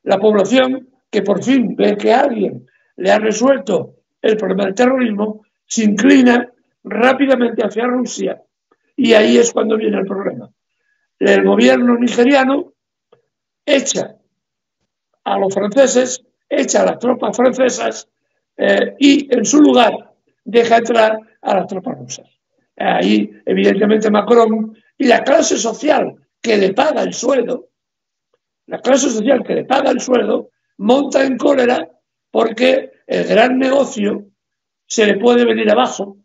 La población, que por fin ve que alguien le ha resuelto el problema del terrorismo, se inclina rápidamente hacia Rusia y ahí es cuando viene el problema. El gobierno nigeriano echa a los franceses, echa a las tropas francesas y en su lugar deja entrar a las tropas rusas. Ahí, evidentemente, Macron y la clase social que le paga el sueldo, monta en cólera porque el gran negocio se le puede venir abajo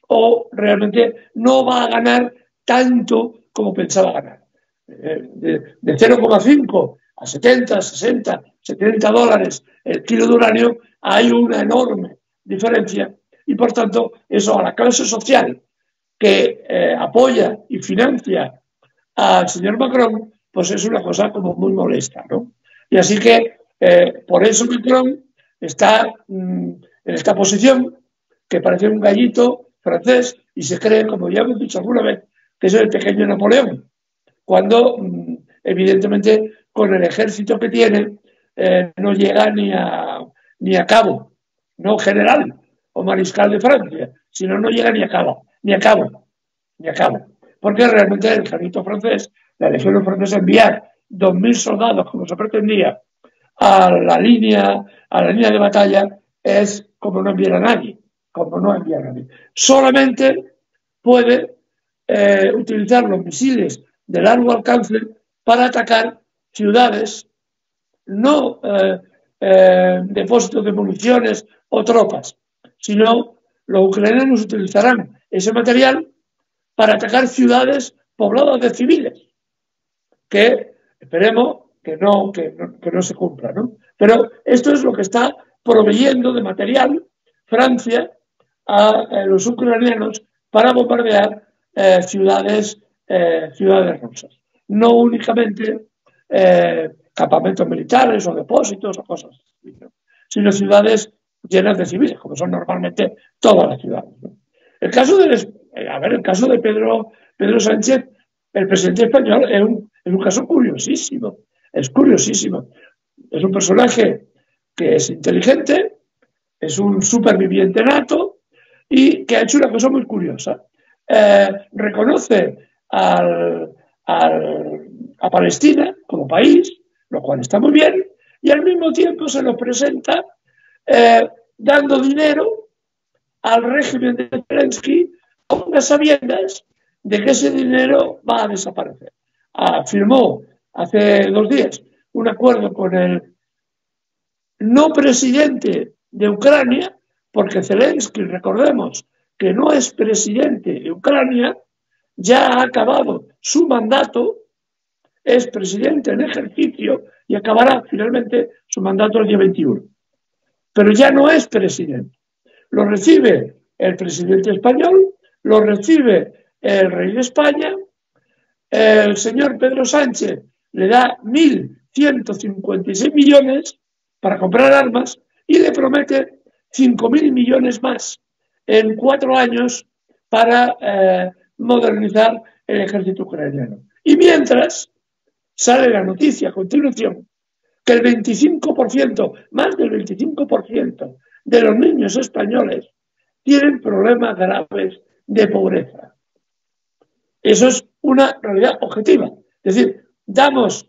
o realmente no va a ganar tanto como pensaba ganar. De 0,5 a 70, 60, 70 dólares el kilo de uranio hay una enorme diferencia y por tanto eso a la clase social que apoya y financia al señor Macron pues es una cosa como muy molesta, ¿no? Y así que por eso Macron está en esta posición que parece un gallito francés y se cree, como ya hemos dicho alguna vez, que es el pequeño Napoleón, cuando evidentemente con el ejército que tiene no llega ni a cabo, no general o mariscal de Francia, sino no llega ni a cabo, porque realmente el ejército francés, la legión francesa, enviar 2.000 soldados como se pretendía a la línea de batalla es como no enviar a nadie, solamente puede utilizar los misiles de largo alcance para atacar ciudades, no depósitos de municiones o tropas, sino los ucranianos utilizarán ese material para atacar ciudades pobladas de civiles, que esperemos que no se cumpla, ¿no? Pero esto es lo que está proveyendo de material Francia a los ucranianos para bombardear ciudades rusas. No únicamente campamentos militares o depósitos o cosas así, ¿no? Sino ciudades llenas de civiles, como son normalmente todas las ciudades, ¿no? El caso de Pedro Sánchez, el presidente español, es un caso curiosísimo. Es curiosísimo. Es un personaje que es inteligente, es un superviviente nato y que ha hecho una cosa muy curiosa. Reconoce a Palestina como país, lo cual está muy bien, y al mismo tiempo se lo presenta dando dinero al régimen de Zelensky con las sabiendas de que ese dinero va a desaparecer. Firmó hace 2 días un acuerdo con el no presidente de Ucrania, porque Zelensky, recordemos que no es presidente de Ucrania, ya ha acabado su mandato, es presidente en ejercicio y acabará finalmente su mandato el día 21. Pero ya no es presidente. Lo recibe el presidente español, lo recibe el rey de España, el señor Pedro Sánchez le da 1.156 millones para comprar armas y le promete 5.000 millones más en 4 años para modernizar el ejército ucraniano. Y mientras sale la noticia a continuación que el 25%, más del 25% de los niños españoles tienen problemas graves de pobreza. Eso es una realidad objetiva. Es decir, damos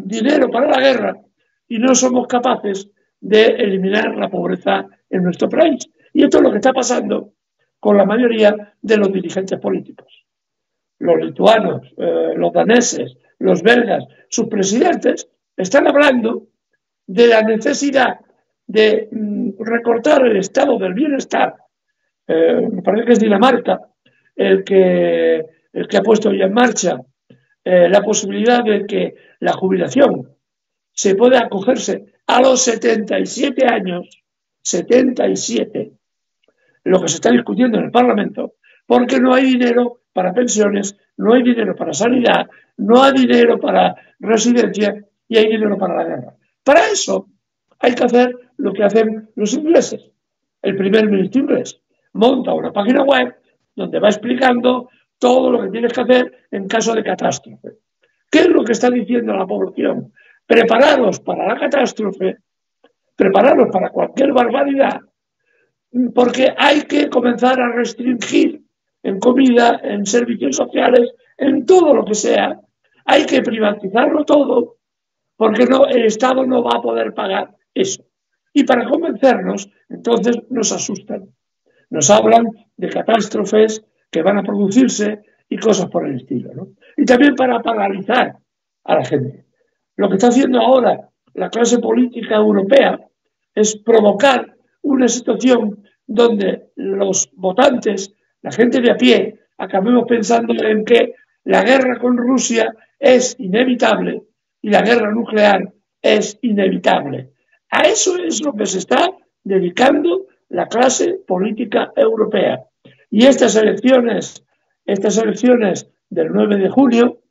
dinero para la guerra y no somos capaces de eliminar la pobreza en nuestro país. Y esto es lo que está pasando con la mayoría de los dirigentes políticos. Los lituanos, los daneses, los belgas, sus presidentes están hablando de la necesidad de recortar el estado del bienestar. Me parece que es Dinamarca el que ha puesto ya en marcha la posibilidad de que la jubilación se pueda acogerse a los 77 años, 77, lo que se está discutiendo en el Parlamento, porque no hay dinero para pensiones, no hay dinero para sanidad, no hay dinero para residencia y hay dinero para la guerra. Para eso hay que hacer lo que hacen los ingleses. El primer ministro inglés monta una página web donde va explicando todo lo que tienes que hacer en caso de catástrofe. ¿Qué es lo que está diciendo la población? Prepararos para la catástrofe, prepararos para cualquier barbaridad, porque hay que comenzar a restringir en comida, en servicios sociales, en todo lo que sea. Hay que privatizarlo todo, porque el Estado no va a poder pagar eso. Y para convencernos, entonces nos asustan. Nos hablan de catástrofes que van a producirse y cosas por el estilo, ¿no? Y también para paralizar a la gente. Lo que está haciendo ahora la clase política europea es provocar una situación donde los votantes, la gente de a pie, acabemos pensando en que la guerra con Rusia es inevitable y la guerra nuclear es inevitable. A eso es lo que se está dedicando la clase política europea. Y estas elecciones del 9 de junio,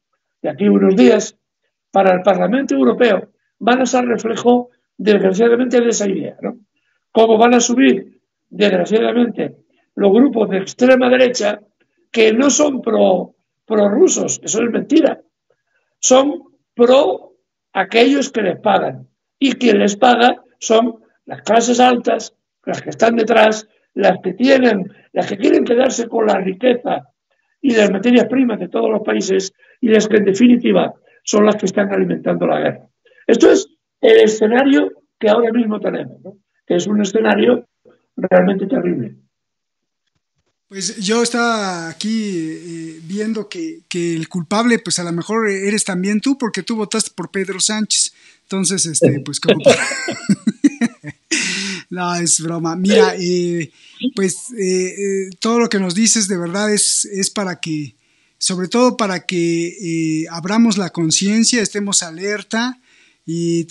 de aquí unos días, para el Parlamento Europeo, van a ser reflejo, desgraciadamente, de esa idea, ¿no? Cómo van a subir, desgraciadamente, los grupos de extrema derecha que no son pro-rusos, eso es mentira, son pro aquellos que les pagan. Y quien les paga son las clases altas, las que están detrás, las que quieren quedarse con la riqueza y las materias primas de todos los países y las que en definitiva son las que están alimentando la guerra. Esto es el escenario que ahora mismo tenemos, ¿no? Que es un escenario realmente terrible. Pues yo estaba aquí viendo que el culpable, pues a lo mejor eres también tú, porque tú votaste por Pedro Sánchez. Entonces, pues como para... No, es broma. Mira, todo lo que nos dices de verdad es para que, sobre todo para que abramos la conciencia, estemos alerta y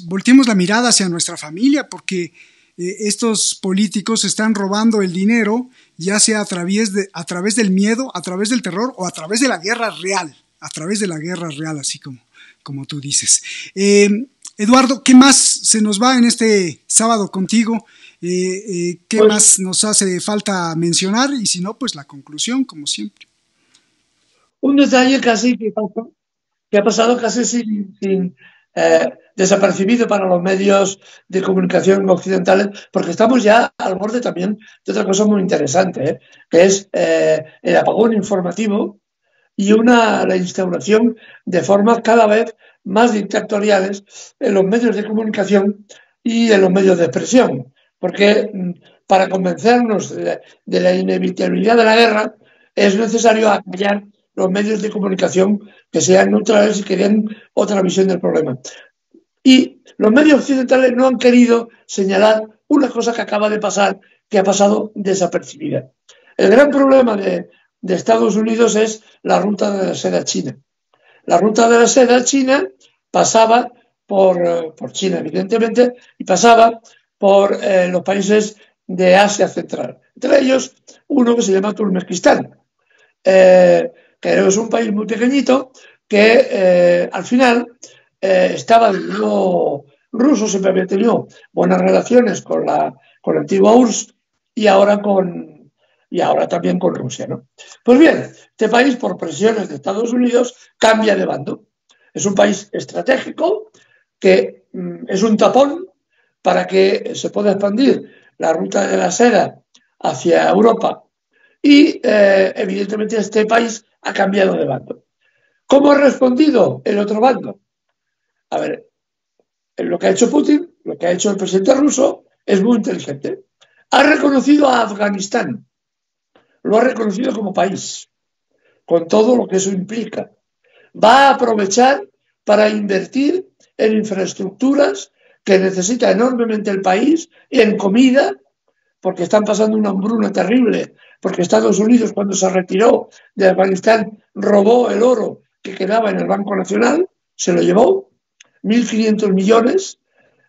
volteemos la mirada hacia nuestra familia, porque estos políticos están robando el dinero, ya sea a través del miedo, a través del terror o a través de la guerra real, así como tú dices. Eduardo, ¿qué más se nos va en este sábado contigo? ¿Qué más nos hace falta mencionar? Y si no, pues la conclusión, como siempre. Un detalle casi que ha pasado casi sin desapercibido para los medios de comunicación occidentales, porque estamos ya al borde también de otra cosa muy interesante, que es el apagón informativo y la instauración de formas cada vez más dictatoriales en los medios de comunicación y en los medios de expresión, porque para convencernos de la inevitabilidad de la guerra es necesario acallar los medios de comunicación que sean neutrales y que den otra visión del problema. Y los medios occidentales no han querido señalar una cosa que acaba de pasar, que ha pasado desapercibida. El gran problema de Estados Unidos es la ruta de la seda china. La ruta de la seda china pasaba por China, evidentemente, y pasaba por los países de Asia Central. Entre ellos, uno que se llama Turkmenistán, que es un país muy pequeñito que al final estaba del lado ruso, siempre había tenido buenas relaciones con la antigua URSS y ahora también con Rusia, ¿no? Pues bien, este país, por presiones de Estados Unidos, cambia de bando. Es un país estratégico que es un tapón para que se pueda expandir la ruta de la seda hacia Europa y, evidentemente, este país ha cambiado de bando. ¿Cómo ha respondido el otro bando? A ver, lo que ha hecho Putin, lo que ha hecho el presidente ruso, es muy inteligente. Ha reconocido a Afganistán, lo ha reconocido como país, con todo lo que eso implica. Va a aprovechar para invertir en infraestructuras que necesita enormemente el país, en comida, porque están pasando una hambruna terrible, porque Estados Unidos, cuando se retiró de Afganistán, robó el oro que quedaba en el Banco Nacional, se lo llevó, 1.500 millones,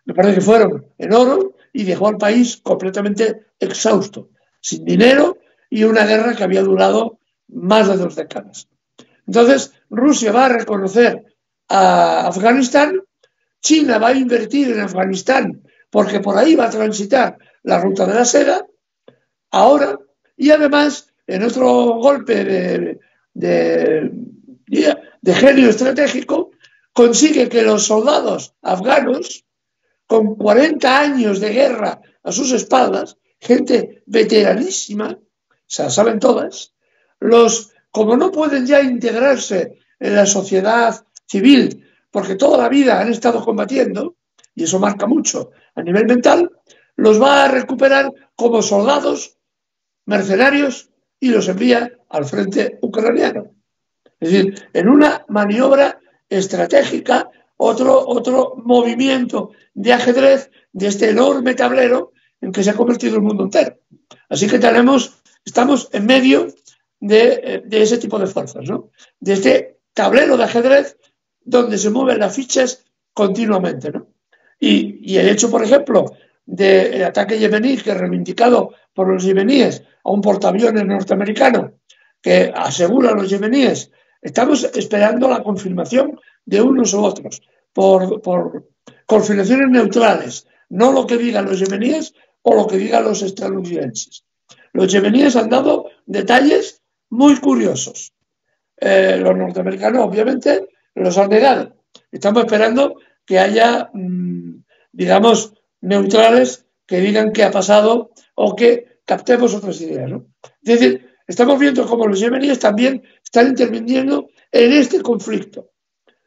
me parece que fueron en oro, y dejó al país completamente exhausto, sin dinero y una guerra que había durado más de 2 décadas. Entonces, Rusia va a reconocer a Afganistán, China va a invertir en Afganistán porque por ahí va a transitar la ruta de la seda, ahora, y además, en otro golpe de genio estratégico, consigue que los soldados afganos, con 40 años de guerra a sus espaldas, gente veteranísima, o sea, saben todas, como no pueden ya integrarse en la sociedad civil, porque toda la vida han estado combatiendo, y eso marca mucho a nivel mental, los va a recuperar como soldados mercenarios y los envía al frente ucraniano. Es decir, en una maniobra estratégica, otro movimiento de ajedrez de este enorme tablero en que se ha convertido el mundo entero. Así que estamos en medio de ese tipo de fuerzas, ¿no? De este tablero de ajedrez donde se mueven las fichas continuamente, ¿no? Y el hecho, por ejemplo, del ataque yemení, que es reivindicado por los yemeníes a un portaaviones norteamericano, que asegura a los yemeníes, estamos esperando la confirmación de unos u otros, por confirmaciones neutrales, no lo que digan los yemeníes o lo que digan los estadounidenses. Los yemeníes han dado detalles muy curiosos. Los norteamericanos, obviamente, los han negado. Estamos esperando que haya, digamos, neutrales que digan qué ha pasado o que captemos otras ideas, ¿no? Es decir, estamos viendo cómo los yemeníes también están interviniendo en este conflicto.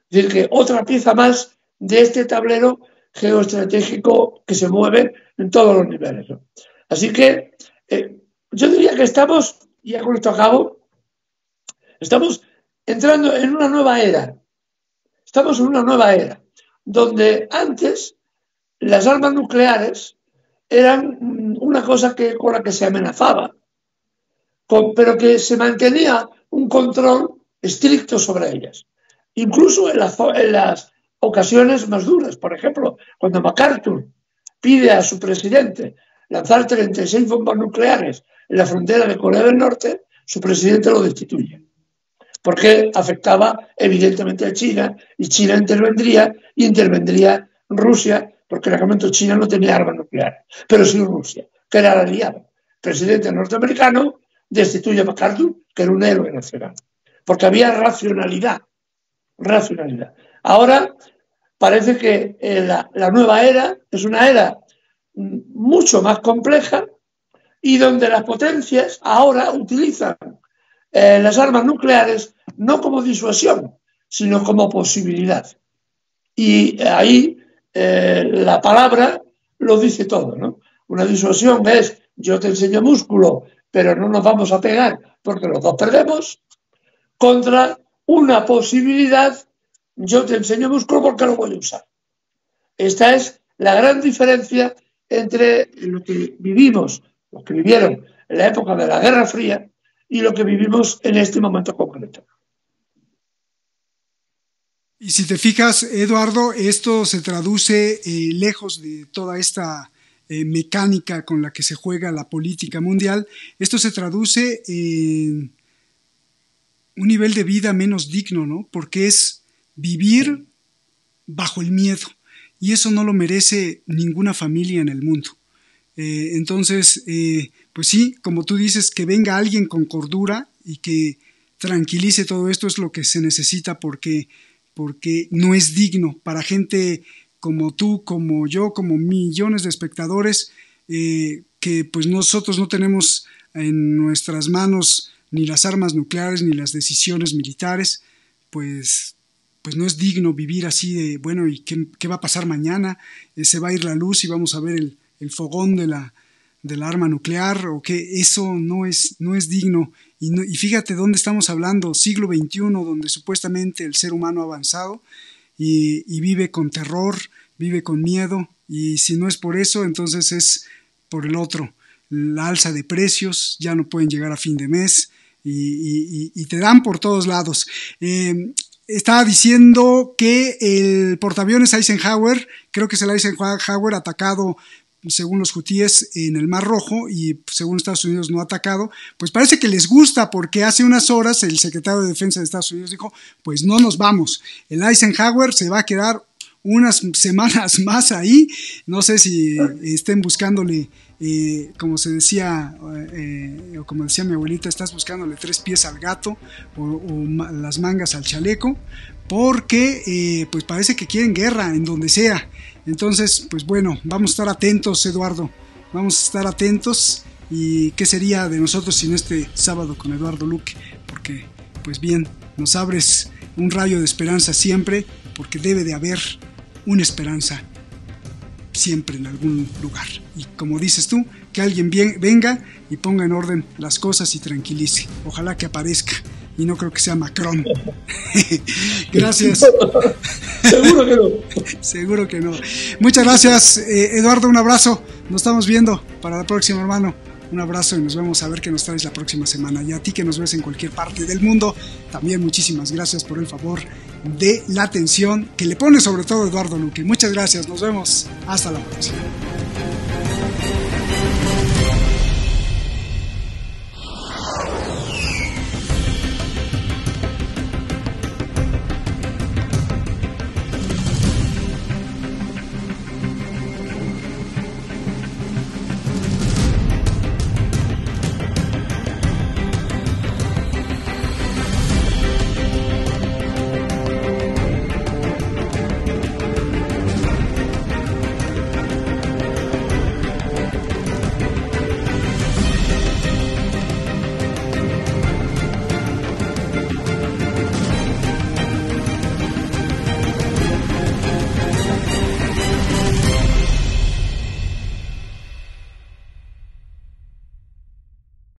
Es decir, que otra pieza más de este tablero geoestratégico que se mueve en todos los niveles, ¿no? Así que yo diría que estamos, y ya con esto acabo, estamos entrando en una nueva era. Estamos en una nueva era, donde antes las armas nucleares eran una cosa con la que se amenazaba, pero que se mantenía un control estricto sobre ellas. Incluso en las ocasiones más duras. Por ejemplo, cuando MacArthur pide a su presidente lanzar 36 bombas nucleares en la frontera de Corea del Norte, su presidente lo destituye, porque afectaba evidentemente a China, y China intervendría Rusia, porque en aquel momento China no tenía armas nucleares, pero sí Rusia, que era el aliado. El presidente norteamericano destituye a MacArthur, que era un héroe nacional, porque había racionalidad. Ahora parece que la nueva era es una era mucho más compleja y donde las potencias ahora utilizan las armas nucleares no como disuasión, sino como posibilidad. Y ahí la palabra lo dice todo, ¿no? Una disuasión es: yo te enseño músculo, pero no nos vamos a pegar porque los dos perdemos. contra una posibilidad, yo te enseño músculo porque lo voy a usar. Esta es la gran diferencia entre lo que vivimos, lo que vivieron en la época de la Guerra Fría y lo que vivimos en este momento concreto. Y si te fijas, Eduardo, esto se traduce lejos de toda esta mecánica con la que se juega la política mundial, esto se traduce en un nivel de vida menos digno, ¿no? Porque es vivir bajo el miedo, y eso no lo merece ninguna familia en el mundo. Entonces, pues sí, como tú dices, que venga alguien con cordura y que tranquilice todo esto es lo que se necesita, porque no es digno para gente como tú, como yo, como millones de espectadores, que pues nosotros no tenemos en nuestras manos ni las armas nucleares ni las decisiones militares, pues no es digno vivir así de, bueno, ¿y qué va a pasar mañana? ¿Se va a ir la luz y vamos a ver el fogón de la arma nuclear? ¿O qué? Eso no es digno. Y fíjate dónde estamos hablando, siglo XXI, donde supuestamente el ser humano ha avanzado y vive con terror, vive con miedo, y si no es por eso, entonces es por el otro. La alza de precios, ya no pueden llegar a fin de mes y te dan por todos lados. Estaba diciendo que el portaaviones Eisenhower, creo que es el Eisenhower atacado según los hutíes en el Mar Rojo y según Estados Unidos no ha atacado, pues parece que les gusta, porque hace unas horas el secretario de Defensa de Estados Unidos dijo, pues no nos vamos, el Eisenhower se va a quedar unas semanas más ahí, no sé si estén buscándole, como se decía, o como decía mi abuelita, estás buscándole 3 pies al gato o las mangas al chaleco, porque pues parece que quieren guerra en donde sea. Entonces, pues bueno, vamos a estar atentos, Eduardo, vamos a estar atentos. ¿Y qué sería de nosotros sin este sábado con Eduardo Luque? Porque, pues bien, nos abres un rayo de esperanza siempre, porque debe de haber una esperanza siempre en algún lugar. Y como dices tú, que alguien venga y ponga en orden las cosas y tranquilice. Ojalá que aparezca. Y no creo que sea Macron. Gracias. Seguro que no. Seguro que no. Muchas gracias, Eduardo. Un abrazo. Nos estamos viendo para la próxima, hermano. Un abrazo y nos vemos a ver qué nos traes la próxima semana. Y a ti que nos ves en cualquier parte del mundo, también muchísimas gracias por el favor de la atención que le pone sobre todo Eduardo Luque. Muchas gracias. Nos vemos. Hasta la próxima.